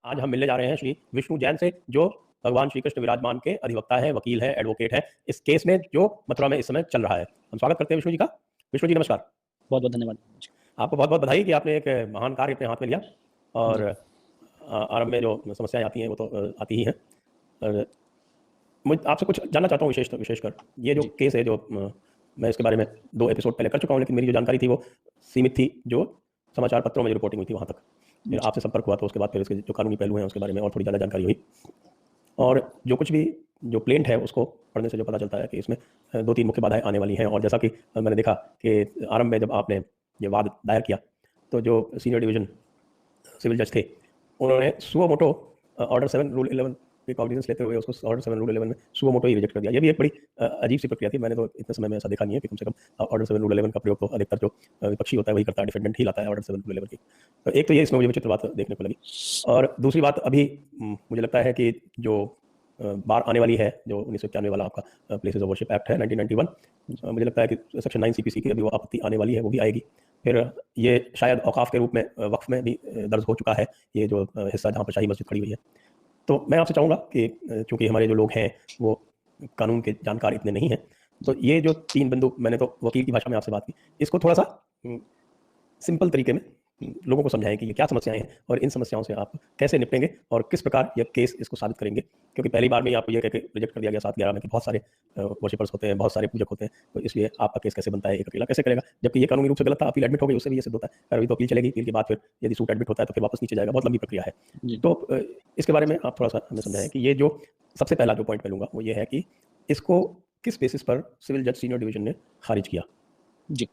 आज हम मिलने जा रहे हैं श्री विष्णु जैन से, जो भगवान श्री कृष्ण विराजमान के अधिवक्ता है, वकील है, एडवोकेट है इस केस में जो मथुरा में इस समय चल रहा है। हम स्वागत करते हैं विष्णु जी का। विष्णु जी नमस्कार। बहुत बहुत धन्यवाद। आपको बहुत बहुत बधाई कि आपने एक महान कार्य अपने हाथ में लिया और जी। आरंभ में जो समस्याएं आती हैं वो तो आती ही हैं। मैं आपसे कुछ जानना चाहता हूँ विशेषकर ये जो जी। केस है, जो मैं इसके बारे में 2 एपिसोड पहले कर चुका हूँ, लेकिन मेरी जो जानकारी थी वो सीमित थी, जो समाचार पत्रों में जो रिपोर्टिंग हुई थी वहाँ तक। फिर जी। आपसे संपर्क हुआ तो उसके बाद फिर इसके जो कानूनी पहलू हैं उसके बारे में और थोड़ी ज़्यादा जानकारी हुई। और जो कुछ भी जो प्लेंट है उसको पढ़ने से जो पता चलता है कि इसमें 2-3 मुख्य बाधाएँ आने वाली हैं। और जैसा कि मैंने देखा कि आरंभ में जब आपने ये वाद दायर किया, तो जो सीनियर डिवीज़न सिविल जज थे, उन्होंने सुओ मोटो ऑर्डर 7 रूल 11 के कॉग्निजेंस लेते हुए उसको ऑर्डर 7 रूल 11 में सुओ मोटो ही रिजेक्ट कर दिया। ये भी एक बड़ी अजीब सी प्रक्रिया थी। मैंने तो इतने समय में ऐसा देखा नहीं है कि कम से कम ऑर्डर 7 रूल 11 का प्रयोग तो अधिकतर जो विपक्षी होता है वही करता है, डिफेंडेंट ही लाता है ऑर्डर 7 रूल 11 की। तो एक तो ये इसमें मुझे विचित्र बात देखने को लगी। और दूसरी बात, अभी मुझे लगता है कि जो बार आने वाली है, जो 1991 वाला आपका प्लेसेस ऑफ वर्शिप एक्ट है 1991, मुझे लगता है कि सेक्शन 9 सीपीसी की अभी वो आपत्ति आने वाली है, वो भी आएगी। फिर ये शायद औकाफ के रूप में वक्फ में भी दर्ज हो चुका है, ये जो हिस्सा जहाँ पर शाही मस्जिद खड़ी हुई है। तो मैं आपसे चाहूँगा कि चूँकि हमारे जो लोग हैं वो कानून के जानकार इतने नहीं हैं, तो ये जो 3 बिंदु मैंने तो वकील की भाषा में आपसे बात की, इसको थोड़ा-सा सिंपल तरीके में लोगों को समझाएं कि ये क्या समस्याएं हैं और इन समस्याओं से आप कैसे निपटेंगे और किस प्रकार ये केस इसको साबित करेंगे। क्योंकि पहली बार में ही आपको ये कह के रिजेक्ट कर दिया गया 7/11 में कि बहुत सारे वर्शिपर्स होते हैं, बहुत सारे पूजक होते हैं, तो इसलिए आपका केस कैसे बनता है, एक अकेला कैसे करेगा, जबकि ये कानूनी रूप से गलत था। अपील एडमिट हो गई, उससे भी ये सिद्ध होता है। पर अभी तो अपील चलेगी, अपील के बाद फिर यदि सूट एडमिट होता है तो फिर वापस नीचे जाएगा, बहुत लंबी प्रक्रिया है। जी। तो इसके बारे में आप थोड़ा सा हमें समझाएं कि ये जो सबसे पहला जो पॉइंट मैं लूँगा वो ये है कि इसको किस बेसिस पर सिविल जज सीनियर डिवीजन ने खारिज किया। जी।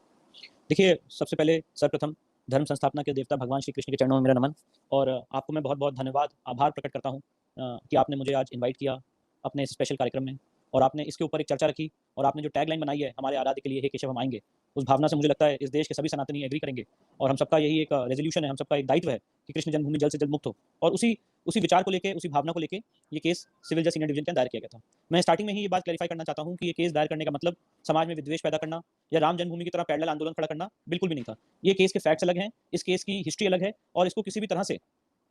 देखिए, सबसे पहले सर्वप्रथम धर्म संस्थापना के देवता भगवान श्री कृष्ण के चरणों में मेरा नमन। और आपको मैं बहुत-बहुत धन्यवाद, आभार प्रकट करता हूँ कि आपने मुझे आज इनवाइट किया अपने इस स्पेशल कार्यक्रम में और आपने इसके ऊपर एक चर्चा रखी और आपने जो टैगलाइन बनाई है, हमारे आराध्य के लिए हे केशव हम आएँगे, उस भावना से मुझे लगता है इस देश के सभी सनातनी एग्री करेंगे। और हम सबका यही एक रेज़ोल्यूशन है, हम सबका एक दायित्व है कि कृष्ण जन्मभूमि जल्द से जल्द मुक्त हो। और उसी विचार को लेके, उसी भावना को लेके ये केस सिविल जज सीनियर डिवीजन के अंदर दायर किया गया था। मैं स्टार्टिंग में ही ये बात क्लैरिफाई करना चाहता हूँ कि ये केस दायर करने का मतलब समाज में विद्वेष पैदा करना या राम जन्मभूमि की तरह पैरेलल आंदोलन खड़ा करना बिल्कुल भी नहीं था। ये केस के फैक्ट्स अलग हैं, इस केस की हिस्ट्री अलग है और इसको किसी भी तरह से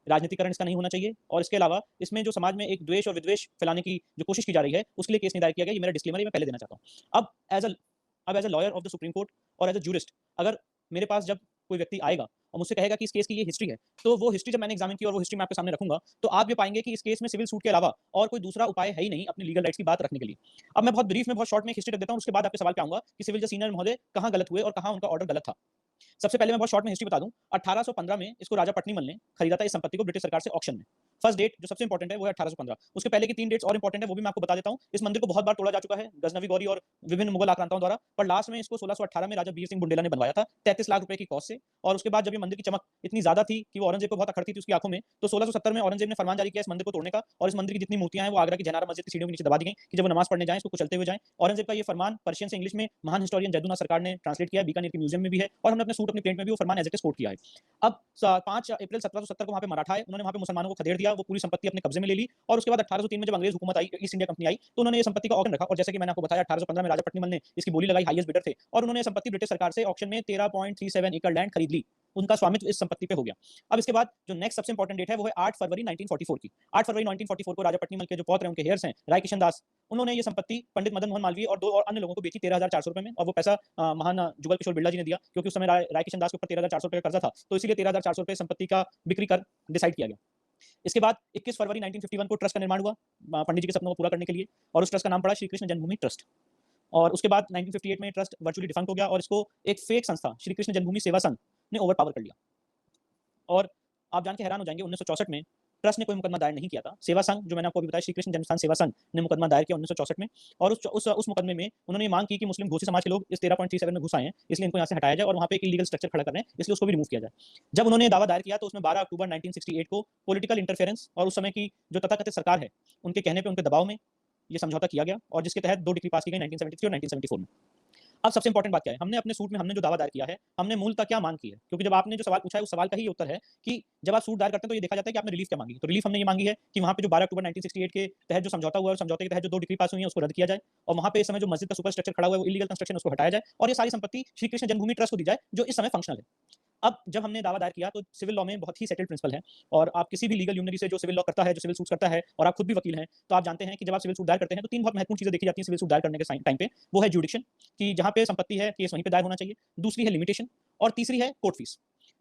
राजनीतिकरण इसका नहीं होना चाहिए। और इसके अलावा इसमें जो समाज में एक द्वेष और विद्वेष फैलाने की जो कोशिश की जा रही है, उसके लिए केस नहीं दायर किया गया। ये मेरा डिस्क्लेमर है, मैं पहले देना चाहता हूँ। अब as a lawyer of the supreme court और एज़ अ जूरिस्ट, अगर मेरे पास जब कोई व्यक्ति आएगा और मुझसे कहेगा कि इस केस की ये हिस्ट्री है, तो वो हिस्ट्री जब मैंने एग्जामिन की और वो हिस्ट्री मैं आपके सामने रखूंगा, तो आप ये पाएंगे कि इस केस में सिविल सूट के अलावा और कोई दूसरा उपाय है ही नहीं अपनी लीगल राइट्स की बात रखने के लिए। अब मैं बहुत ब्रीफ में, बहुत शॉर्ट में हिस्ट्री रख देता हूँ, उसके बाद आपके सवाल पे आऊंगा कि सिविल जज सीनियर महोदय कहाँ गलत हुए और कहाँ उनका ऑर्डर गलत था। सबसे पहले मैं बहुत शॉर्ट में हिस्ट्री बता दूं। 1815 में इसको राजा पट्टनीमल ने खरीदा था, इस संपत्ति को ब्रिटिश सरकार से ऑक्शन में। फर्स्ट डेट जो सबसे इंपॉर्टेंट है वो है 1815। उसके पहले की 3 डेट्स और इंपॉर्टेंट है, वो भी मैं आपको बता देता हूं। इस मंदिर को बहुत बार तोड़ा जा चुका है गजनवी गौरी और विभिन्न मुगल आक्रांताओं द्वारा, पर लास्ट में इसको 1618 में राजा वीर सिंह बुंडेला ने बनवाया था 33 लाख रुपए की कॉस्ट से। और उसके बाद जब ये मंदिर की चमक इतनी ज्यादा थी कि वो औरंगजेब को बहुत अखरती थी उसकी आंखों में, तो 1670 में औरंगजेब ने फरमान जारी किया इस मंदिर को तोड़ने का। और इस मंदिर की जितनी मूर्तियां हैं वो आगरा की जैनारा मस्जिद की सीढ़ियों के नीचे दबा दी गई कि जब वो नमाज पढ़ने जाएं इसको कुचलते हुए जाएं। औरंगजेब का ये फरमान पर्शियन से इंग्लिश में महान हिस्टोरियन जयदुनाथ सरकार ने ट्रांसलेट किया, बीकानेर के म्यूजियम में भी है और हमने अपने सूट अपनी प्रिंट में भी वो फरमान एज इट इज कोट किया है। अब 5 अप्रैल 1770 को वहाँ पे मराठा आए, उन्होंने वहाँ पे मुसलमानों को खदेड़ दिया, वो पूरी संपत्ति अपने कब्जे में ले ली। और उसके बाद 1803 में जब अंग्रेज हुकूमत आई, ईस्ट इंडिया कंपनी आई, तो उन्होंने ये संपत्ति का ऑक्शन रखा। और जैसे कि मैंने आपको बताया 1815 में राजा पट्टनीमल ने इसकी बोली लगाई, हाईएस्ट बिडर थे, और उन्होंने संपत्ति ब्रिटिश सरकार से ऑक्शन में 13.37 एकड़ लैंड खरीद ली। उनका स्वामित्व इस संपत्ति पे हो गया। अब इसके बाद जो नेक्स्ट सबसे इंपॉर्टेंट डेट है वो है 8 फरवरी 1944 की। 8 फरवरी 1944 को राजा पट्टनीमल के जो पौत्र हैं, उनके हेयर्स हैं राय किशन दास, उन्होंने ये संपत्ति पंडित मदन मोहन मालवीय और 2 और अन्य लोगों को बेची 13,400 रुपए में। और वो पैसा महान जुगल किशोर बिरला जी ने दिया, क्योंकि उस समय राय किशन दास के ऊपर 13,400 रुपए का कर्जा था, तो इसीलिए 13,400 रुपए संपत्ति का बिक्री कर डिसाइड किया गया। इसके बाद 21 फरवरी 1951 को ट्रस्ट का निर्माण हुआ पंडित जी के सपनों को पूरा करने के लिए, और उस ट्रस्ट का नाम पड़ा श्री कृष्ण जन्मभूमि ट्रस्ट। और उसके बाद 1958 में ट्रस्ट वर्चुअली डिफंक्ट हो गया और इसको एक फेक संस्था श्री कृष्ण जन्मभूमि सेवा संघ ने ओवर पावर कर लिया। और आप जान के हैरान हो जाएंगे, 1964 में ट्रस्ट ने कोई मुकदमा दायर नहीं किया था। सेवा संघ, जो मैंने आपको अभी बताया, श्री कृष्ण जन्मस्थान सेवा संघ ने मुकदमा दायर किया 1964 में। और उस मुकदमे में उन्होंने मांग की कि मुस्लिम घोषित समाज के लोग इस 13.37 में घुस आए हैं, इसलिए इनको यहाँ से हटाया जाए और वहाँ पे एक इलीगल स्ट्रक्चर खड़ा कर रहे हैं, इसलिए उसको भी रिमूव किया जाए। जब उन्होंने दावा दायर किया तो उसमें 12 अक्टूबर 1968 को पॉलिटिकल इंटरफेरेंस और उस समय की जो तथाकथित सरकार है उनके कहने पर, उनके दबाव में ये समझौता किया गया, और जिसके तहत 2 डिक्री पास की गई 1973 और 1974 में। अब सबसे इंपॉर्टेंट बात क्या है, हमने अपने सूट में हमने जो दावा दायर किया है, हमने मूलतः क्या मांग की है, क्योंकि जब आपने जो सवाल पूछा है उस सवाल का ही उत्तर है कि जब आप सूट दायर करते हैं तो ये देखा जाता है कि आपने रिलीफ क्या मांगी। तो रिलीफ हमने ये मांगी है कि वहाँ पे जो 12 अक्टूबर 1968 के तहत जो समझौता हुआ है, समझौते के तहत जो 2 डिक्री पास हुई है उसको रद्द किया जाए, और वहाँ पे इस समय जो मस्जिद का सुपर स्ट्रक्चर खड़ा हुआ है वो इलीगल कंस्ट्रक्शन, उसको हटाया जाए, और ये सारी संपत्ति श्री कृष्ण जन्मभूमि ट्रस्ट को दी जाए जो इस समय फंक्शनल है। अब जब हमने दावा दायर किया तो सिविल लॉ में बहुत ही सेटल्ड प्रिंसिपल है और आप किसी भी लीगल यूनिटी से जो सिविल लॉ करता है, जो सिविल सूट्स करता है और आप खुद भी वकील हैं, तो आप जानते हैं कि जब आप सिविल सूट दायर करते हैं तो 3 बहुत महत्वपूर्ण चीज़ें देखी जाती हैं सिविल सूट दायर करने के टाइम पे। वो है जुडिक्शन कि जहाँ पे संपत्ति है केस वहीं पे दायर होना चाहिए, दूसरी है लिमिटेशन और तीसरी है कोर्ट फीस।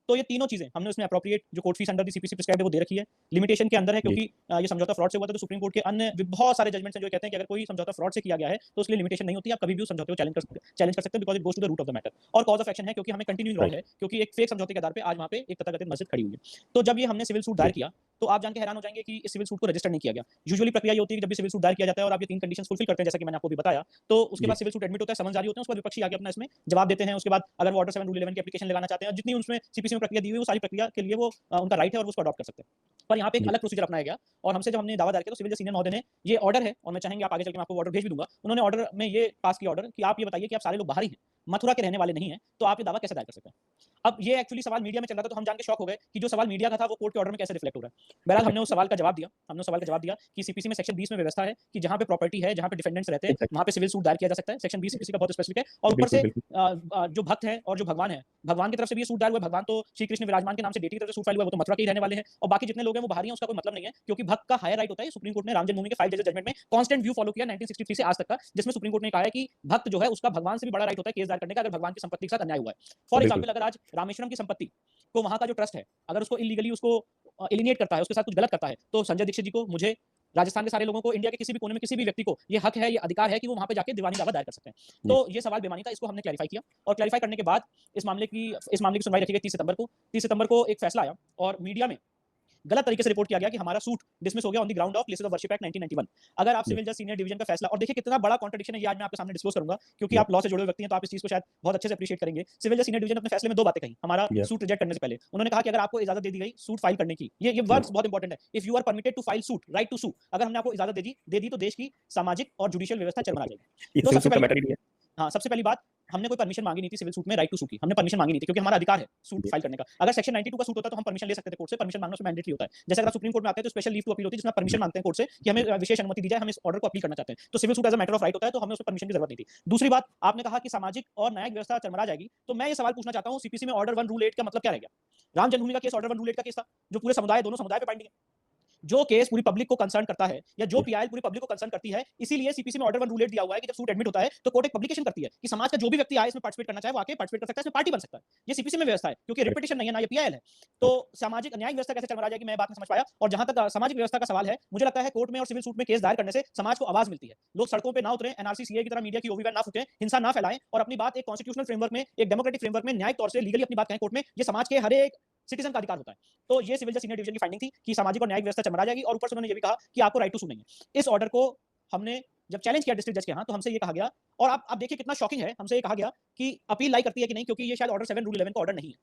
तो ये तीनों चीज़ें हमने उसमें एप्रोप्रिएट जो court fees under the CPC prescribed है वो दे रखी है। लिमिटेशन के अंदर है जी। क्योंकि ये समझौता फ्रॉड से हुआ था, तो सुप्रीम कोर्ट के अन्य बहुत सारे जजमेंट्स हैं जो कहते हैं कि अगर कोई समझौता फ्रॉड से किया गया है तो उसके लिए लिमिटेशन नहीं होती, आप कभी भी उस समझौते को चैलेंज कर सकते हैं because it goes to the root of the matter. और कॉज ऑफ एक्शन है क्योंकि हमें कंटिन्यूइंग रॉन्ग राइट। है क्योंकि एक फेक समझौते के आधार पे आज वहाँ पे एक तथाकथित मस्जिद खड़ी हुई है। तो जब ये हमने सिविल सूट दायर जी। किया तो आप जान के हैरान हो जाएंगे कि इस सिविल सूट को रजिस्टर नहीं किया गया। यूजुअली प्रक्रिया ये होती है कि जब भी सिविल सूट दायर किया जाता है और आप ये 3 कंडीशंस फुलफिल करते हैं जैसा कि मैंने आपको भी बताया, तो उसके जी। बाद सिविल सूट एडमिट होता है, समन जारी होते हैं, उसके बाद विपक्षी आके अपना इसमें जवाब देते हैं। उसके बाद अगर वो ऑर्डर 7 रूल 11 की एप्लीकेशन लगाना चाहते हैं, जितनी उसमें सीपीसी में प्रक्रिया दी हुई है वो सारी प्रक्रिया के लिए वो उनका राइट है और वो उसको अडॉप्ट कर सकते हैं। पर यहाँ पे एक जी। अलग प्रोसीजर अपनाया गया और हमसे जब हमने दावा दायर किया तो सिविल जज सीनियर महोदय ने ये ऑर्डर है और मैं चाहेंगे आप आगे चल के मैं आपको ऑर्डर भेज भी दूंगा। उन्होंने ऑर्डर में ये पास किया ऑर्डर कि आप ये बताइए कि आप सारे लोग बाहर ही हैं, मथुरा के रहने वाले नहीं हैं, तो आप ये दावा कैसे दायर कर सकते हैं? अब ये एक्चुअली सवाल मीडिया में चल रहा था तो हम जान के शॉक हो गए कि जो सवाल मीडिया का था वो कोर्ट के ऑर्डर में कैसे रिफ्लेक्ट हो रहा है। बहरहाल हमने उस सवाल का जवाब दिया। हमने उस सवाल का जवाब दिया कि सीपीसी में सेक्शन 20 में व्यवस्था है कि जहाँ पे प्रॉपर्टी है, जहाँ पे डिफेंडेंट्स रहते हैं, एग्ज़ैक्टली। वहाँ पे सिविल सूट दायर किया जा सकता है। सेक्शन 20 सीपीसी का बहुत स्पेसिफिक है और ऊपर बिल्कुल, से बिल्कुल। जो भक्त है और जो भगवान है, भगवान की तरफ से भी ये सूट दायर हुआ है। भगवान तो श्री कृष्ण विराजमान के नाम से डेटी की तरफ से सूट फाइल हुआ है, वो तो मथुरा के ही रहने वाले हैं और बाकी जितने लोग हैं वो बाहरी हैं, उसका कोई मतलब नहीं है क्योंकि भक्त का हायर राइट होता है। सुप्रीम कोर्ट ने राम जन्मभूमि के 5 जजेस जजमेंट में कांस्टेंट व्यू फॉलो किया 1963 से आज तक का, जिसमें सुप्रीम कोर्ट ने कहा है कि भक्त जो है उसका भगवान से भी बड़ा राइट होता है केस दायर करने का अगर भगवान की संपत्ति के साथ अन्याय हुआ है। फॉर बिल्कुल। एग्जांपल अगर आज रामेश्वरम की संपत्ति को वहाँ का जो ट्रस्ट है, अगर उसको इल्लीगली उसको एलिनेट करता है, उसके साथ कुछ गलत करता है, तो संजय दीक्षित जी को, मुझे, राजस्थान के सारे लोगों को, इंडिया के किसी भी कोने में किसी भी व्यक्ति को ये हक है, ये अधिकार है कि वो वहाँ पे जाके दीवानी दावा दायर कर सकते हैं। जी। तो ये सवाल बेमानी था, इसको हमने क्लैरिफाई किया और क्लैरिफाई करने के बाद इस मामले की सुनवाई रखी गई 30 सितंबर को। 30 सितंबर को एक फैसला आया और मीडिया में गलत तरीके से रिपोर्ट किया गया कि हमारा सूट डिसमिस हो गया on the ground of places of worship act 1991। अगर आप जी। सिविल जज सीनियर डिवीजन का फैसला, और देखिए कितना बड़ा कॉन्ट्रडिक्शन है, ये आज मैं आपके सामने डिस्क्लोज करूंगा क्योंकि या आप लॉ से जुड़े हुए व्यक्ति हैं तो आप इस चीज को शायद बहुत अच्छे से अप्रिशिएट करेंगे। सिविल जज सीनियर डिवीजन अपने फैसले में 2 बातें कही हमारा या सूट रिजेक्ट करने से पहले। उन्होंने कहा कि अगर आपको इजाजत दे दी गई सूट फाइल करने की, ये या वर्ड्स बहुत इंपॉर्टेंट है, if you are permitted to file suit, right to sue, अगर हमने आपको इजाजत दे दी तो देश की सामाजिक और जुडिशियल व्यवस्था चरमरा जाएगी। ये तो सिविल सबसे सूट का पहली मैटर ही नहीं है। हाँ, सबसे पहली बात, हमने कोई परमिशन मांगी नहीं थी सिविल सूट में राइट टू सू की। हमने परमिशन मांगी नहीं थी क्योंकि हमारा अधिकार है सूट जी। फाइल करने का। अगर सेक्शन 92 का सूट होता तो हम परमिशन ले सकते थे कोर्ट से, परमिशन मांगना उसमें मैंडेटरी होता है। जैसे अगर आप सुप्रीम कोर्ट में आते हैं तो स्पेशल लीव टू अपील होती है जिसमें परमिशन जी। मांगते हैं कोर्ट से कि हमें विशेष अनुमति दी जाए, हम इस ऑर्डर को अपील करना चाहते हैं। तो civil suit as a matter of right होता है तो हमें उसमें परमिशन की जरूरत नहीं थी। दूसरी बात, आपने कहा कि सामाजिक और न्यायिक व्यवस्था चरमरा जाएगी, तो मैं ये सवाल पूछना चाहता हूँ सीपीसी में ऑर्डर 1 रूल 8 का मतलब क्या रह गया? राम जन्मभूमि का केस ऑर्डर 1 रूल 8 का केस था जो पूरे समुदाय, दोनों समुदाय पे बाइंडिंग है। जो केस पूरी पब्लिक को कंसर्न करता है या जो जी। पीआईएल पूरी पब्लिक को कंसर्न करती है, इसीलिए सीपीसी में ऑर्डर 1 रूल 8 दिया हुआ है कि जब सूट एडमिट होता है तो कोर्ट एक पब्लिकेशन करती है कि समाज का जो भी व्यक्ति आए इसमें पार्टिसिपेट करना चाहे वो आके पार्टिसिपेट कर सकता है, इसमें पार्टी बन सकता है। ये सीपीसी में व्यवस्था है क्योंकि राइट। रिपिटिशन नहीं है ना, ये पीआईएल है। तो सामाजिक न्यायिक व्यवस्था कैसे चरमरा जाएगी मैं बात नहीं समझ पाया। और जहां तक सामाजिक व्यवस्था का सवाल है, मुझे लगता है कोर्ट में और सिविल सूट में केस दायर करने से समाज को आवाज मिलती है। लोग सड़कों पे ना उतरे, एनआरसी सीए की तरह मीडिया की ओवीवैन ना फूकें, हिंसा ना फैलाएं और अपनी बात एक कॉन्स्टिट्यूशनल फ्रेमवर्क में, एक डेमोक्रेटिक फ्रेमवर्क में न्यायिक तौर से लीगली अपनी बात कहें कोर्ट में। ये समाज के हर एक सिटीजन का अधिकार होता है। तो ये सिविल जज सीनियर डिवीजन की फाइंडिंग थी कि सामाजिक और न्यायिक व्यवस्था चरमरा जाएगी और ऊपर से उन्होंने ये भी कहा कि आपको राइट टू सू नहीं है। इस ऑर्डर को हमने जब चैलेंज किया डिस्ट्रिक्ट जज के यहाँ तो हमसे ये कहा गया, और आप देखिए कितना शॉकिंग है, हमसे ये कहा गया कि अपील लाई करती है कि नहीं क्योंकि ये शायद ऑर्डर 7 रूल 11 का ऑर्डर नहीं है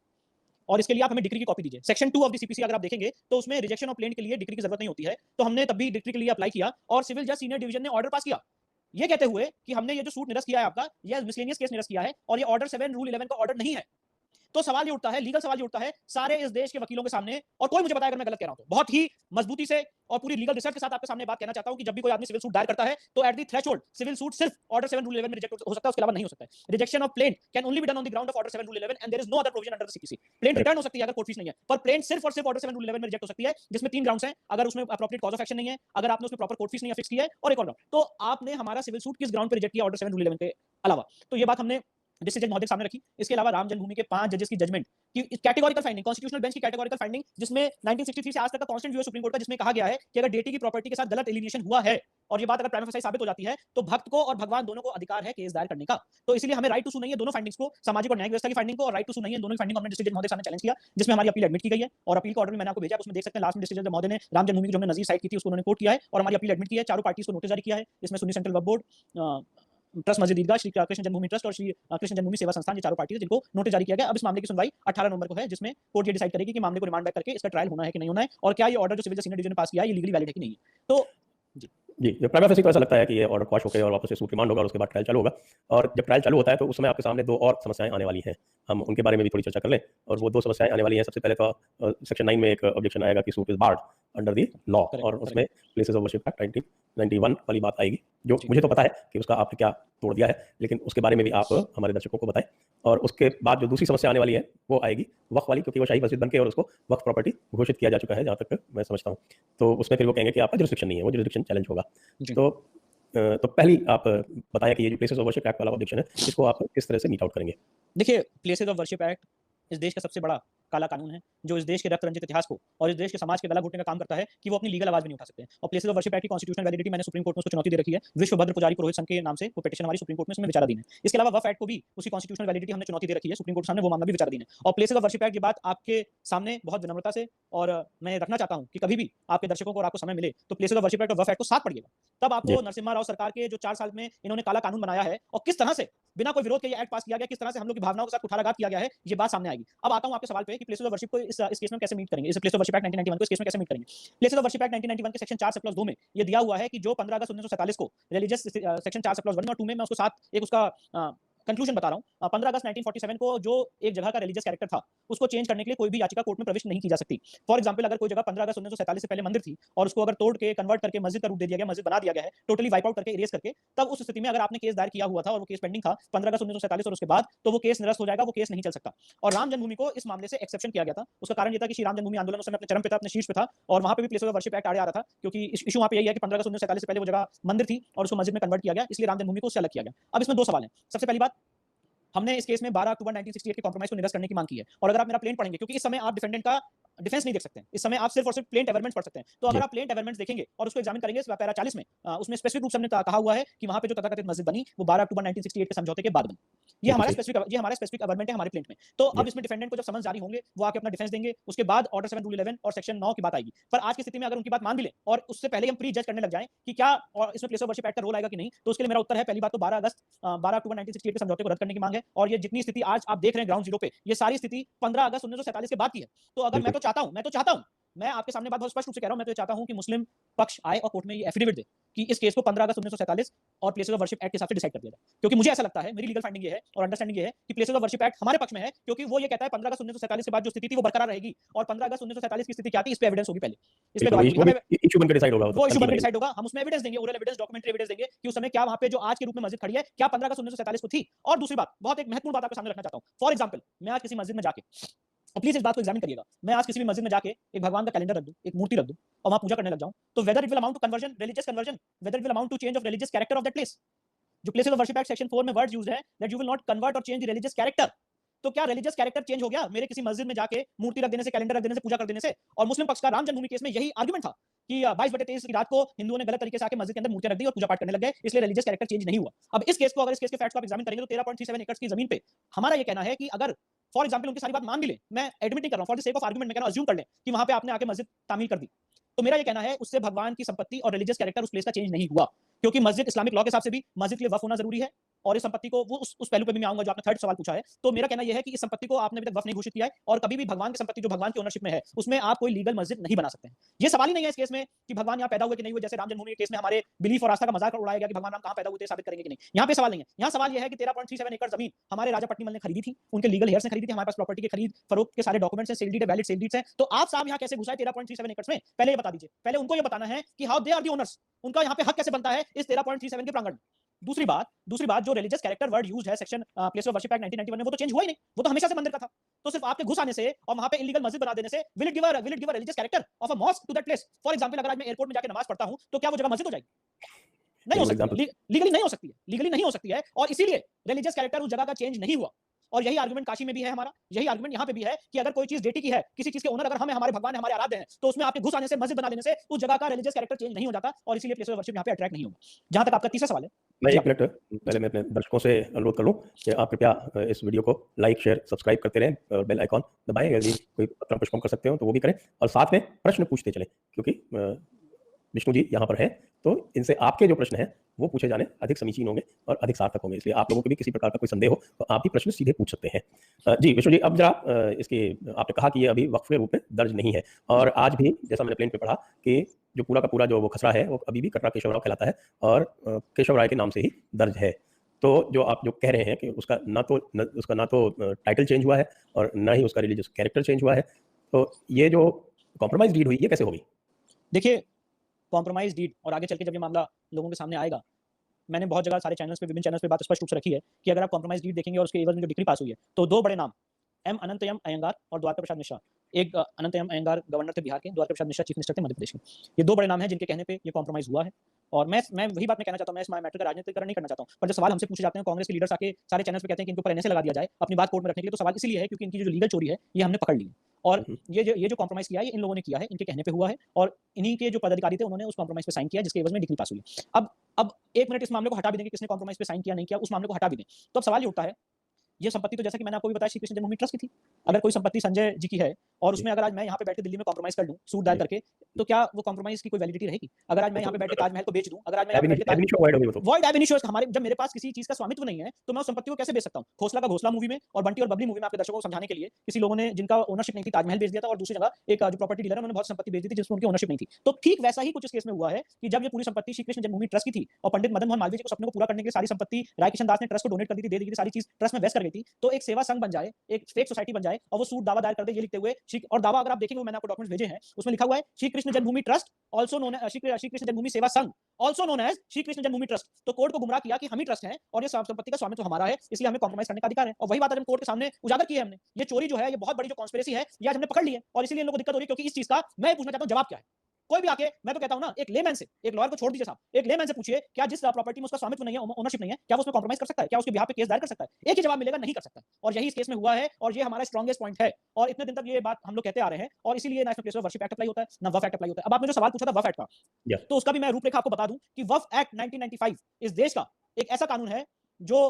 और इसके लिए आप हमें डिग्री की कॉपी दीजिए। सेक्शन 2 ऑफ द सीपीसी अगर आप देखेंगे तो उसमें रिजेक्शन ऑफ प्लेंट के लिए डिग्री की जरूरत नहीं होती है। तो हमने तब भी डिग्री के लिए अप्लाई किया और सिविल जज सीनियर डिवीजन ने ऑर्डर पास किया ये कहते हुए कि हमने ये जो सूट निरस्त किया है आपका, ये मिसलेनियस केस निरस्त किया है और ये ऑर्डर 7 रूल 11 का ऑर्डर नहीं है। तो सवाल ये उठता है, लीगल सवाल ये उठता है सारे इस देश के वकीलों के सामने, और कोई मुझे बताए अगर मैं गलत कह रहा हूं तो, बहुत ही मजबूती से और पूरी लीगल रिसर्च के साथ आपके सामने बात कहना चाहता हूं कि जब भी कोई आदमी सिविल सूट दायर करता है तो at the threshold civil suit सिर्फ ऑर्डर 7 रूल 11 में रिजेक्ट हो सकता है, उसके अलावा नहीं हो सकता है। Rejection of plaint can only be done on the ground of order 7 rule 11 and there is no other provision under the CPC. Plaint return हो सकती है अगर कोर्ट फीस नहीं है, पर प्लेंट सिर्फ और सिर्फ ऑर्डर 7 रूल 11 में रिजेक्ट हो सकती है, जिसमें 3 ग्राउंड्स हैं, अगर उसमें एप्रोप्रिएट कॉज ऑफ एक्शन नहीं है, अगर आपने उसमें प्रॉपर कोर्ट फीस नहीं फिक्स किया है, और एक और ग्राउंड। तो आपने हमारा सिविल सूट किस ग्राउंड पर रिजेक्ट किया ऑर्डर 7 रूल 11 के अलावा? तो ये बात हमने डिस्ट्रिक्ट जज महोदय के सामने रखी। इसके अलावा राम जन्मभूमि के 5 जजेस की जजमेंट की कैटेगोरिकल फाइंडिंग, कॉन्स्टिट्यूशनल बेंच की कैटेगोरिकल फाइंडिंग, जिसमें 1963 से आज तक का कांस्टेंट व्यू है सुप्रीम कोर्ट का, जिसमें कहा गया है कि अगर डेटी की प्रॉपर्टी के साथ गलत एलिनेशन हुआ है और ये बात अगर प्राइमा फेसाई साबित हो जाती है तो भक्त को और भगवान दोनों को अधिकार है केस दायर करने का। तो इसलिए हमें राइट टू सू नहीं है, दोनों फाइंडिंग्स को, सामाजिक और न्यायिक व्यवस्था की फाइंडिंग को और राइट टू सू नहीं है, दोनों की फाइंडिंग को हमने डिस्ट्रिक्ट जज महोदय के सामने चैलेंज किया, जिसमें हमारी अपील एडमिट की गई है और अपील का ऑर्डर भी मैंने आपको भेजा है, उसमें देख सकते हैं लास्ट में डिस्ट्रिक्ट जज महोदय ने राम जन्मभूमि की जो हमने नजीर साइड की थी उसको उन्होंने कोट किया है और हमारी अपील एडमिट की है। चारों पार्टीज को नोटिस जारी किया है, इसमें सुन्नी सेंट्रल वक्फ बोर्ड, ट्रस्ट मस्जिद ईदगाह, श्री कृष्ण जन्मभूमि ट्रस्ट और श्री कृष्ण जन्मभूमि सेवा संस्थान, ये चारों पार्टी है जिनको नोटिस जारी किया गया। अब इस मामले की सुनवाई 18 नवंबर को है, जिसमें कोर्ट ये डिसाइड करेगी कि मामले को रिमांड बैक करके इसका ट्रायल होना है कि नहीं होना है और क्या ये ऑर्डर जो सिविल जज सीनियर डिवीजन ने पास किया है ये लीगली वैलिड है कि नहीं है। तो जी, जब प्राइमा फेसी को ऐसा लगता है कि ये ऑर्डर क्वॉश हो गया और वापस से सूट रिमांड होगा और उसके बाद ट्रायल चालू होगा, और जब ट्रायल चालू होता है तो उस समय आपके सामने 2 और समस्याएं आने वाली हैं। हम उनके बारे में भी थोड़ी चर्चा कर लें, और वो 2 समस्याएं आने वाली हैं। सबसे पहले तो सेक्शन 9 में एक ऑब्जेक्शन आएगा कि suit is barred under the law, और उसमें प्लेसेस ऑफ वर्शिप एक्ट 1991 वाली बात आएगी, जो मुझे तो पता है कि उसका आपने क्या तोड़ दिया है, लेकिन उसके बारे में भी आप हमारे दर्शकों को बताएं और उसके बाद जो दूसरी समस्या आने वाली है वो आएगी वक्फ वाली, क्योंकि वो शाही मस्जिद बन के और उसको वक्फ प्रॉपर्टी घोषित किया जा चुका है, जहाँ तक मैं समझता हूँ। तो उसमें फिर वो कहेंगे कि आपका जुरिस्डिक्शन नहीं है, वो जुरिस्डिक्शन चैलेंज होगा। जी। तो पहली आप बताएं कि ये जो प्लेसेस ऑफ वर्शिप एक्ट वाला ऑब्जेक्शन है, इसको आप किस तरह से मीट आउट करेंगे? देखिए, प्लेसेस ऑफ वर्शिप एक्ट इस देश का सबसे बड़ा काला कानून है, जो इस देश के रक्त रंजित इतिहास को और इस देश के समाज के गला घोटने का काम करता है कि वो अपनी लीगल आवाज भी नहीं उठा सकते हैं। और प्लेसेस ऑफ वर्शिप एक्ट की कॉन्स्टिट्यूशनल वैलिडिटी मैंने सुप्रीम कोर्ट में उसको चुनौती दे रखी है। विश्वभद्र पुजारी पुरोहित संघ के नाम से वो पिटीशन हमारी सुप्रीम कोर्ट में इसमें विचाराधीन है। इसके अलावा वक्फ एक्ट को भी उसी कॉन्स्टिट्यूशनल वैलिडिटी हमने चुनौती दे रखी है सुप्रीम कोर्ट के सामने, वो मामला भी विचाराधीन है। और प्लेसेस ऑफ वर्शिप एक्ट की बात आपके सामने बहुत विनम्रता से और मैं रखना चाहता हूँ कि कभी भी आपके दर्शकों को और आपको समय मिले तो प्लेसेस ऑफ वर्शिप एक्ट और वक्फ एक्ट को साथ पढ़िएगा। तब जी। आपको नरसिम्हा राव सरकार के जो 4 साल में इन्होंने काला कानून बनाया है और किस तरह से बिना कोई विरोध के ये एक्ट पास किया गया, किस तरह से हम लोग की भावनाओं के साथ कुठाराघात किया गया है, ये बात सामने आएगी। अब आता हूं आपके सवाल पे कि प्लेसेस ऑफ वर्शिप को इस केस में कैसे मीट करेंगे, इस प्लेसेस ऑफ वर्शिप एक्ट 1991 को इस केस में कैसे मीट करेंगे। प्लेसेस ऑफ वर्शिप एक्ट 1991 के सेक्शन 4 सब क्लॉज 2 में ये दिया हुआ है कि जो 15 अगस्त 1947 को रिलीजियस सेक्शन 4 सब क्लॉज 1 और 2 में मैं उसको साथ एक उसका कंक्लूजन बता रहा हूं। 15 अगस्त 1947 को जो एक जगह का रिलीजियस कैरेक्टर था उसको चेंज करने के लिए कोई भी याचिका कोर्ट में प्रविष्ट नहीं की जा सकती। फॉर एग्जांपल, अगर कोई जगह 15 अगस्त 1947 से पहले मंदिर थी और उसको अगर तोड़ के कन्वर्ट करके मस्जिद का रूप दे दिया गया, मस्जिद बना दिया गया है, टोटली वाइप आउट करके इरेज करके, तब उस स्थिति में अगर आपने केस दायर किया हुआ था और वो केस पेंडिंग था 15 अगस्त 1947 और उसके बाद, तो वो केस निरस्त हो जाएगा, वो केस नहीं चल सकता। और राम जन्मभूमि को इस मामले से एक्सेप्शन किया गया था। उसका कारण ये था कि श्री राम जन्मभूमि आंदोलन उस समय अपने चरम पे था, अपने शीर्ष पे था, और वहां पे भी प्लेसेस ऑफ वर्शिप एक्ट आड़े आ रहा था, क्योंकि इशू वहां पे यही है कि 15 अगस्त 1947 से पहले वो जगह मंदिर थी और उसको मस्जिद में कन्वर्ट किया गया, इसलिए राम जन्मभूमि को उससे अलग किया गया। अब इसमें दो सवाल हैं। सबसे पहली बात, हमने इस केस में 12 अक्टूबर 1968 के कॉम्प्रोमाइज को निरस्त करने की मांग की है। और अगर आप मेरा प्लेन पढ़ेंगे, क्योंकि इस समय आप डिफेंडेंट का डिफेंस नहीं देख सकते हैं, इस समय आप सिर्फ और सिर्फ प्लेन एवर्मेंट्स पढ़ सकते हैं, तो अगर आप प्लेन एवर्मेंट्स देखेंगे और उसको एग्जामिन करेंगे पैरा 40 में, उसमें स्पेसिफिक रूप से हमने कहा हुआ है कि वहां पे जो तथाकथित मस्जिद बनी वो 12 अक्टूबर 1968 के समझौते के बाद बनी। ये हमारा स्पेसिफिक एवर्मेंट है हमारे प्लेन में। तो अब इसमें डिफेंडेंट को जब समझ जारी होंगे, वो आके अपना डिफेंस देंगे, उसके बाद ऑर्डर 7 रूल 11 और सेक्शन 9 की बात आएगी। पर आज की स्थिति में अगर उनकी बात मान भी ले और उससे पहले हम प्री जज करने लग जाएं कि क्या और इसमें प्लेस ऑफ वर्शिप एक्ट का रोल आएगा कि नहीं, तो उसके लिए मेरा उत्तर है, पहली बात तो 12 अक्टूबर 1968 के समझौते को रद्द करने की मांग है। और ये जितनी स्थिति आज आप देख रहे हैं ग्राउंड जीरो पे, ये सारी स्थिति 15 अगस्त 1947 के बाद की है। तो अगर मैं तो चाहता हूं, मैं आपके सामने बात बहुत स्पष्ट रूप से कह रहा हूं, मैं तो चाहता हूं कि मुस्लिम पक्ष आए और कोर्ट में ये एफिडेविट दे कि इस केस को 15 अगस्त 1947 और प्लेसेस ऑफ वर्शिप एक्ट के हिसाब से डिसाइड कर दिया जाए। क्योंकि मुझे ऐसा लगता है, मेरी लीगल फाइंडिंग ये है और अंडरस्टैंडिंग ये है कि प्लेसेस ऑफ वर्शिप एक्ट हमारे पक्ष में है, क्योंकि वो ये कहता है 15 अगस्त 1947 के बाद जो स्थिति थी वो बरकरार रहेगी और 15 अगस्त 1947 की स्थिति क्या थी इस पे एविडेंस होगी, पहले इस पे गवाही होगी, इशू बनकर डिसाइड होगा, वो इशू बनकर डिसाइड होगा। हम उसमें एविडेंस देंगे, ओरल एविडेंस, डॉक्यूमेंट्री एविडेंस देंगे कि उस समय क्या वहां पे जो आज के रूप में मस्जिद खड़ी है क्या 15 अगस्त 1947 को थी। और दूसरी बात, बहुत एक महत्वपूर्ण बात आपके सामने रखना चाहता हूं। फॉर एग्जांपल, मैं आज किसी मस्जिद में जाके, और प्लीज इस बात को एग्जामिन करिएगा, मैं आज किसी भी मस्जिद में जाके एक भगवान का कैलेंडर रख दूं, एक मूर्ति रख दूं और वहां पूजा करने लग जाऊं, तो whether it will amount to conversion, religious conversion, whether it will amount to change of religious character of that place. जो places of worship act section 4 में वर्ड यूज्ड है that you will not convert और change the religious character. तो क्या religious character change हो गया मेरे किसी मस्जिद में जाके मूर्ति रख देने से, कैलेंडर रख देने से, पूजा कर देने से? और मुस्लिम पक्ष का राम जन्मभूमि केस में यही आर्गुमेंट था कि 22/23 की रात को हिंदुओं ने गलत तरीके से आके मस्जिद के अंदर मूर्तियां रख दी और पूजा पाठ करने लग गए, इसलिए रिलीजियस कैरेक्टर चेंज नहीं हुआ। अब इस केस को, अगर इस केस के फैक्ट्स को आप एग्जामिन करेंगे तो 13.37 एकड़ की जमीन पे हमारा ये कहना है कि अगर फॉर एग्जांपल उनकी सारी बात मान भी ले, मैं एडमिट नहीं कर रहा हूं, for the sake of argument मैं कह रहा हूं, अज्यूम कर ले कि वहां पे आपने आके मस्जिद तामील कर दी, तो मेरा ये कहना है उससे भगवान की संपत्ति और रिलीजियस कैरेक्टर उस प्लेस का चेंज नहीं हुआ, क्योंकि मस्जिद इस्लामिक लॉ के हिसाब से भी मस्जिद के लिए वक्फ होना जरूरी है। और इस संपत्ति को वो उस पहलू पे भी मैं आऊंगा जो आपने थर्ड सवाल पूछा है। तो मेरा कहना यह है कि इस संपत्ति को आपने अभी तक वक्फ नहीं घोषित किया है और कभी भी भगवान की संपत्ति जो भगवान की ओनरशिप में है उसमें आप कोई लीगल मस्जिद नहीं बना सकते हैं। ये सवाल ही नहीं है इस केस में कि भगवान यहाँ पैदा हुए कि नहीं हुए, जैसे राम जन्मभूमि के केस में हमारे बिलीफ और आस्था का मजाक उड़ाया गया कि भगवान राम कहाँ पैदा हुए थे, साबित करेंगे कि नहीं। यहाँ पे सवाल नहीं है, यहाँ सवाल यह है कि 13.37 एकड़ जमीन हमारे राजा पट्टीमल ने खरीदी थी, उनके लीगल हेयर्स ने खरीदी थी, हमारे पास प्रॉपर्टी के खरीद फरोख्त के सारे डॉक्यूमेंट्स हैं, सेल डीड है, वैलिड सेल डीड्स हैं। तो आप साहब यहाँ कैसे घुसाए 13.37 एकड़ में? पहले ये बता दीजिए, पहले उनको ये बताना है कि how they are the owners, उनका यहाँ पे हक कैसे बनता है इस 13.37 के प्रांगण में। दूसरी बात जो रिलीजियस कैरेक्टर वर्ड यूज है section place of worship act 1991 में, वो तो चेंज हुआ ही नहीं, वो तो हमेशा से मंदिर का था। तो सिर्फ आपके घुस आने से और वहां पे इलीगल मस्जिद बना देने से will it give a religious character of a mosque to that place? For example, अगर आज मैं एयरपोर्ट में जाकर नमाज पढ़ता हूं तो क्या वो जगह मस्जिद हो जाएगी? नहीं हो सकती, लीगली नहीं हो सकती है, लीगली नहीं हो सकती है। और इसीलिए रिलीजियस कैरेक्टर उस जगह का चेंज नहीं हुआ। और यही आर्गुमेंट काशी में भी है हमारा, यही आर्गुमेंट यहाँ पे भी है कि अगर कोई चीज डेटी की है, किसी चीज के ओनर अगर हम हमारे भगवान है, हमारे आराध्य हैं, तो उसमें आपके घुस आने से, मस्जिद बना देने से उस जगह का रिलीजियस कैरेक्टर चेंज नहीं हो जाता और इसीलिए प्लेस ऑफ वर्शिप यहाँ पे अट्रैक्ट नहीं होगा। जहां तक आपका तीसरा सवाल है, मैं 1 मिनट पहले मैं अपने दर्शकों से अनुरोध कर लूं कि आप कृपया इस वीडियो को लाइक, शेयर, सब्सक्राइब करते रहें और बेल आइकॉन दबाएं। यदि कोई अपना प्रश्न कर सकते हो तो वो भी करें और साथ में प्रश्न पूछते चलें, क्योंकि विष्णु जी यहाँ पर हैं, तो इनसे आपके जो प्रश्न हैं वो पूछे जाने अधिक समीचीन होंगे और अधिक सार्थक होंगे। इसलिए आप लोगों के भी किसी प्रकार का कोई संदेह हो तो आप भी प्रश्न सीधे पूछ सकते हैं। जी विष्णु जी, अब जरा इसकी आपने कहा कि ये अभी वक्फ के रूप में दर्ज नहीं है और आज भी जैसा मैंने प्लेन पे पढ़ा कि जो पूरा का पूरा जो वो खसरा है वो अभी भी कटरा केशव राव कहलाता है और केशव राय के नाम से ही दर्ज है। तो जो आप जो कह रहे हैं कि उसका ना तो टाइटल चेंज हुआ है और ना ही उसका रिलीजियस कैरेक्टर चेंज हुआ है, तो ये जो कॉम्प्रोमाइज डीड हुई ये कैसे होगी? देखिए, कॉम्प्रोमाइज डीड और आगे चल के जब ये मामला लोगों के सामने आएगा मैंने बहुत जगह सारे चैनल्स पे, विभिन्न चैनल्स पे बात स्पष्ट रूप से रखी है कि अगर आप कॉम्प्रोमाइज डीड देखेंगे और उसके एवज में जो डिक्री पास हुई है, तो दो बड़े नाम एम अनंतयम अयंगार और द्वारका प्रसाद मिश्रा। एक अनंतयम अयंगार गवर्नर थे बिहार के, द्वारका प्रसाद मिश्रा चीफ मिनिस्टर थे मध्य प्रदेश के। ये दो बड़े नाम हैं जिनके कहने पे ये कॉम्प्रोमाइज हुआ है। और मैं वही बात मैं कहना चाहता हूं, मैं इस मैटर का राजनीतिकरण नहीं करना चाहता हूं, पर जब सवाल हमसे पूछे जाते हैं, कांग्रेस के लीडर्स आके सारे चैनल्स पे कहते हैं कि इनके ऊपर एनएसए लगा दिया जाए अपनी बात कोर्ट में रखने के लिए, तो सवाल इसलिए है क्योंकि इनकी जो लीगल चोरी है ये हमने पकड़ ली है। और ये जो कॉम्प्रोमाइज किया है ये इन लोगों ने किया है, इनके कहने पे हुआ है, और इन्हीं के जो पदाधिकारी थे उन्होंने उस कॉम्प्रोमाइज पे साइन किया जिसके एवज में डिग्री पास हुई है। अब एक मिनट इस मामले को हटा भी दें कि किसने कॉम्प्रोमाइज पे साइन किया नहीं किया, उस मामले को हटा भी दें, तो अब सवाल ये उठता है, ये संपत्ति तो जैसा कि मैंने आपको भी बताया श्री कृष्ण जन्मभूमि ट्रस्ट की थी। अगर कोई संपत्ति संजय जी की है और उसमें अगर आज मैं यहाँ पे बैठ के दिल्ली में कॉम्प्रोमाइज कर लूं सूट दायर करके, तो क्या वो कॉम्प्रोमाइज की कोई वैलिडिटी रहेगी? अगर आज मैं यहाँ पे बैठ के ताजमहल को बेच दूं, अगर आज मैं यहाँ पे बैठ के वॉइड एब इनिशियो, हमारे जब मेरे पास किसी चीज का स्वामित्व नहीं है तो मैं उस संपत्ति को कैसे बेच सकता हूँ? घोसला का घोसला मूवी में और बंटी और बबली मूवी में आपके दर्शकों को समझाने के लिए किसी लोगों ने जिनका ओनरशिप नहीं थी ताजमहल बेच दिया था, और दूसरी जगह एक जो प्रॉपर्टी डीलर है उन्होंने बहुत संपत्ति बेच दी थी जिसमें उनकी ओनरशिप नहीं थी। तो ठीक वैसा ही कुछ इस केस में हुआ है कि जब ये पूरी संपत्ति श्री कृष्ण जन्मभूमि ट्रस्ट की थी और पंडित मदन मोहन मालवीय जी को सपने को पूरा करने के लिए सारी संपत्ति राय किशन दास ने ट्रस्ट को डोनेट कर दी थी, दे दी थी, सारी चीज ट्रस्ट में वेस्ट कर गई थी, तो एक सेवा संघ बन जाए, एक फेक सोसाइटी बन जाए और वो सूट दावा दायर कर दे ये लिखते हुए, और दावा अगर आप देखेंगे मैंने आपको डॉक्यूमेंट्स भेजे हैं, उसमें लिखा हुआ है Shri Krishna Janmabhoomi trust also known as Shri Krishna Janmabhoomi Seva Sangh also known as Shri Krishna Janmabhoomi trust. तो कोर्ट को गुमराह किया कि हम ही ट्रस्ट हैं और ये संपत्ति का स्वामित्व हमारा है, इसलिए हमें कॉम्प्रोमाइज करने का अधिकार है। और वही बात आज हम कोर्ट के सामने उजागर की है हमने। ये चोरी जो है, ये बहुत बड़ी जो कॉन्स्पिरेसी है, ये आज हमने पकड़ ली है, और इसीलिए इन लोगों को दिक्कत हो रही है, क्योंकि इस चीज का मैं पूछना चाहता हूं जवाब क्या है। कोई भी आके, मैं तो कहता हूं ना, एक लेमैन से, एक लॉयर को छोड़ दीजिए साहब, एक लेमैन से पूछिए क्या जिस प्रॉपर्टी में उसका स्वामित्व नहीं है, ओनरशिप नहीं है, क्या वो उसमें कॉम्प्रोमाइज कर सकता है? क्या उसके बिहाफ पे केस दायर कर सकता है? एक ही जवाब मिलेगा, नहीं कर सकता। और यही इस केस में हुआ है, और ये हमारा स्ट्रॉन्गेस्ट पॉइंट है, और इतने दिन तक ये बात हम लोग कहते आ रहे हैं, और इसीलिए national place of worship act apply होता है, ना वफ एक्ट अप्लाई होता है। अब आपने जो सवाल पूछा था वफ एक्ट का, तो उसका भी मैं रूपरेखा आपको बता दूं कि वफ एक्ट 1995 इस देश का एक ऐसा कानून है जो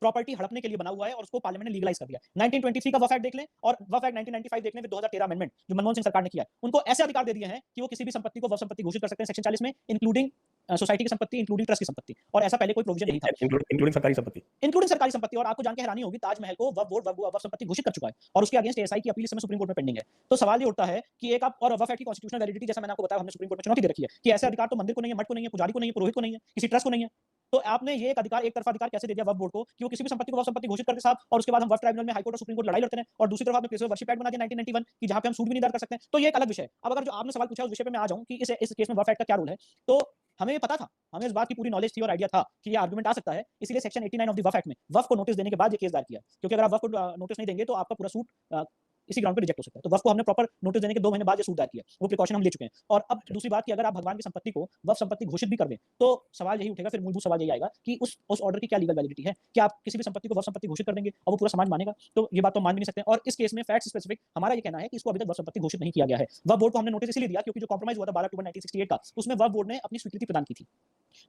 प्रॉपर्टी हड़पने के लिए बना हुआ है, और उसको पार्लियामेंट ने लीगलाइज कर दिया। 1923 का वफ एक्ट देख लें और वफ एक्ट 1995 देख लें, फिर 2013 अमेंडमेंट जो मनमोहन सिंह सरकार ने किया है, उनको ऐसे अधिकार दे दिए हैं कि वो किसी भी संपत्ति को वफ संपत्ति घोषित कर सकते हैं सेक्शन 40 में, इंक्लूडिंग सोसाइटी की संपत्ति, इंक्लूडिंग ट्रस्ट की संपत्ति, और ऐसा पहले कोई प्रोविजन नहीं था, इंक्लूडिंग सरकारी संपत्ति, इंक्लूडिंग सरकारी संपत्ति। और आपको जान के हैरानी होगी, ताजमहल को वफ बोर्ड वफ संपत्ति घोषित कर चुका है, और उसके अगेंस्ट एएसआई की अपील इस समय सुप्रीम कोर्ट में पेंडिंग है। तो सवाल ये उठता है कि एक आप, और वफ एक्ट की कॉन्स्टिट्यूशनल वैलिडिटी जैसा मैंने आपको बताया, हमने सुप्रीम कोर्ट में चुनौती दे रखी है कि ऐसे अधिकार तो मंदिर को नहीं है, मठ को नहीं है, पुजारी को नहीं है, पुरोहित को नहीं है, किसी ट्रस्ट को नहीं है। तो आपने ये एक अधिकार, एक तरफा अधिकार कैसे दे दिया वफ बोर्ड को कि वो किसी भी संपत्ति को वफ संपत्ति घोषित करके साहब, और उसके बाद हम वफ ट्राइब्यूनल में, हाईकोर्ट और सुप्रीम कोर्ट लड़ाई लड़ते हैं, और दूसरी तरफ आपने प्लेस ऑफ वर्शिप एक्ट बना दिया 1991 कि जहां पे हम सूट भी नहीं दायर कर सकते हैं। तो ये एक अलग विषय है। अब अगर जो आपने सवाल पूछा उस विषय पे मैं आ जाऊं कि इस केस में वफ एक्ट का क्या रोल है, तो हमें पता था, हमें इस बात की पूरी नॉलेज थी और आइडिया था कि ये आर्गुमेंट आ सकता है, इसलिए section 89 of the Waqf act में वफ को नोटिस देने के बाद ये केस दायर किया, क्योंकि अगर आप वफ को नोटिस नहीं देंगे तो आपका पूरा सूट इसी ग्राउंड पे रिजेक्ट हो सकता है। तो वफ को हमने प्रॉपर नोटिस देने के 2 महीने बाद ये सूट दायर किया, वो प्रिकॉशन हम ले चुके हैं। और अब दूसरी बात कि अगर आप भगवान की संपत्ति को वफ संपत्ति घोषित भी कर दें, तो सवाल यही उठेगा, फिर मूलभूत सवाल यही आएगा कि उस ऑर्डर की क्या लीगल वैलिडिटी है? क्या आप किसी भी संपत्ति को वफ संपत्ति घोषित कर देंगे और वो पूरा समाज मानेगा? तो ये बात तो मान भी नहीं सकते। और इस केस में फैक्ट स्पेसिफिक हमारा ये कहना है कि इसको अभी तक वफ संपत्ति घोषित नहीं किया गया है। वफ बोर्ड को हमने नोटिस इसलिए दिया क्योंकि जो कॉम्प्रोमाइज हुआ था 12 अक्टूबर 1968 का, उसमें वफ बोर्ड ने अपनी स्वीकृति प्रदान की थी।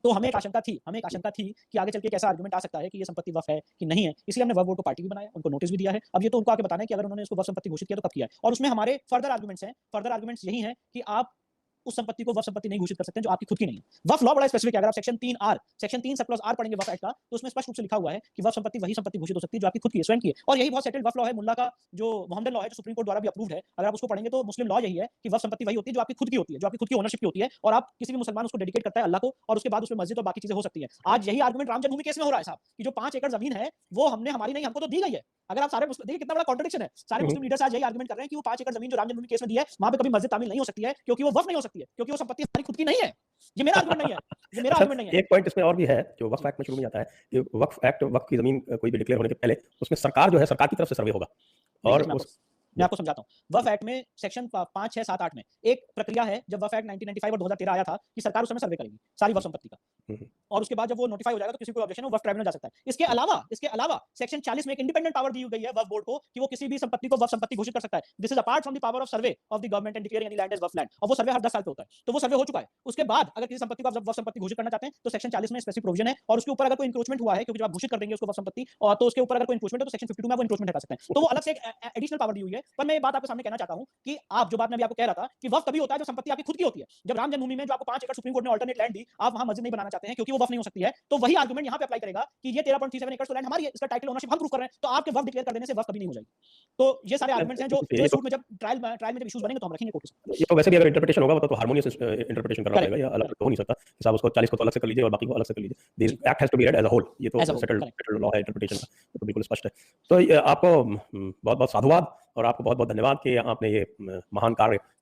तो हमें एक आशंका थी कि आगे चल के कैसा आर्गुमेंट आ सकता है कि ये संपत्ति वफ है कि नहीं है, इसलिए हमने वफ बोर्ड को पार्टी भी बनाया, उनको नोटिस भी दिया है। अब ये तो उनको आके बताना है कि अगर उन्होंने इसको वफ संपत्ति घोषित किया तो कब किया है, और उसमें हमारे फर्दर आर्गुमेंट्स यही हैं कि आप उस संपत्ति को वफ संपत्ति नहीं घोषित कर सकते जो आपकी खुद की नहीं है। वफ लॉ बड़ा स्पेसिफिक है। अगर आप सेक्शन 3 सब क्लॉज आर पढ़ेंगे वफ एक्ट का, तो उसमें स्पष्ट रूप से लिखा हुआ है कि वफ संपत्ति वही संपत्ति घोषित हो सकती है जो आपकी खुद की है, स्वयं की है। और यही बहुत सेटल्ड वफ लॉ है, मुल्ला का जो मोहम्मदन लॉ है, जो सुप्रीम कोर्ट द्वारा भी अप्रूव्ड है। अगर आप उसको पढ़ेंगे तो मुस्लिम लॉ यही है कि वफ संपत्ति वही होती है जो आपकी खुद की होती है, जो आपकी खुद की ओनरशिप की होती है, और आप किसी भी मुसलमान उसको डेडिकेट करता है अल्लाह को, और उसके बाद उसमें मस्जिद और बाकी चीजें हो सकती है। आज यही आर्गुमेंट राम जन्मभूमि केस में हो रहा है साहब, कि जो 5 एकड़ जमीन है वो हमने हमारी नहीं, हमको तो दी गई है। अगर आप सारे देखिए कितना बड़ा कॉन्ट्रडिक्शन है, सारे मुस्लिम लीडर्स आज यही आर्गुमेंट कर रहे हैं कि वो 5 एकड़ जमीन जो राम जन्मभूमि केस में दी है, वहां पे कभी मस्जिद तामील नहीं हो सकती है, क्योंकि वो वफ नहीं हो सकती है, क्योंकि वो संपत्ति हमारी खुद की नहीं है। ये मेरा आर्गुमेंट नहीं है, ये मेरा आर्गुमेंट नहीं है। एक पॉइंट इसमें और भी है जो वक्फ एक्ट में शुरू में आता है कि वक्फ एक्ट, वक्फ की जमीन कोई भी डिक्लेयर होने के पहले उसमें सरकार जो है, सरकार की तरफ से सर्वे होगा। और मैं आपको समझाता हूं। वफ एक्ट में सेक्शन 5, 6, 7, 8 में एक प्रक्रिया है, जब वफ एक्ट 1995 और 2013 आया था कि सरकार उस समय सर्वे करेगी सारी वफ संपत्ति का, और उसके बाद जब वो नोटिफाई हो जाएगा तो किसी को ऑब्जेक्शन हो, वफ ट्राइब्यूनल जा सकता है। इसके अलावा सेक्शन 40 में एक इंडिपेंडेंट पावर दी गई है वफ बोर्ड को कि वो किसी भी संपत्ति को वफ संपत्ति घोषित कर सकता है। This is apart from the power of survey of the government and declaring any land as waqf land, और वो सर्वे हर 10 साल पे होता है। तो वो सर्वे हो चुका है। उसके बाद अगर किसी संपत्ति को आप वफ संपत्ति घोषित करना चाहते हैं तो सेक्शन 40 में स्पेसिफिक प्रोविजन है, और उसके ऊपर अगर कोई इंक्रोचमेंट हुआ है, क्योंकि जब आप घोषित कर देंगे उसको वफ संपत्ति, और तो उसके ऊपर अगर कोई इंक्रोचमेंट है तो सेक्शन 52 में आप वो इंक्रोचमेंट हटा सकते हैं। तो वो अलग से एक एडिशनल पावर दी हुई है। पर मैं ये बात आपके सामने कहना चाहता हूं कि आप जो बात मैं अभी आपको कह रहा था कि वफ तभी होता है जब संपत्ति आपकी खुद की होती है। जब राम जन्मभूमि में जो आपको 5 एकड़ सुप्रीम कोर्ट ने अल्टरनेट लैंड दी, आप वहां मस्जिद नहीं बनाना चाहते हैं क्योंकि वो वफ नहीं हो सकती है, तो वही आर्गुमेंट यहां पे अप्लाई करेगा कि ये 13.37 एकड़ तो लैंड हमारी है, इसका टाइटल ओनरशिप हम प्रूव कर रहे हैं, तो आपके वफ डिक्लेयर कर देने से वफ कभी नहीं हो जाएगी। तो ये सारे आर्गुमेंट्स हैं जो सूट में जब ट्रायल में जब इश्यूज बनेंगे तो हम रखेंगे कोर्ट में। ये तो वैसे भी अगर इंटरप्रिटेशन होगा तो हार्मोनियस इंटरप्रिटेशन करना पड़ेगा, या अलग तो हो नहीं सकता कि साहब उसको 40 को तो अलग से कर लीजिए और बाकी को अलग से कर लीजिए। This act has to be read as a whole. ये तो सेटल्ड लॉ है, इंटरप्रिटेशन का तो बिल्कुल स्पष्ट है। तो आपको बहुत बहुत साधुवाद और आपको बहुत बहुत धन्यवाद कि आपने ये महान कार्य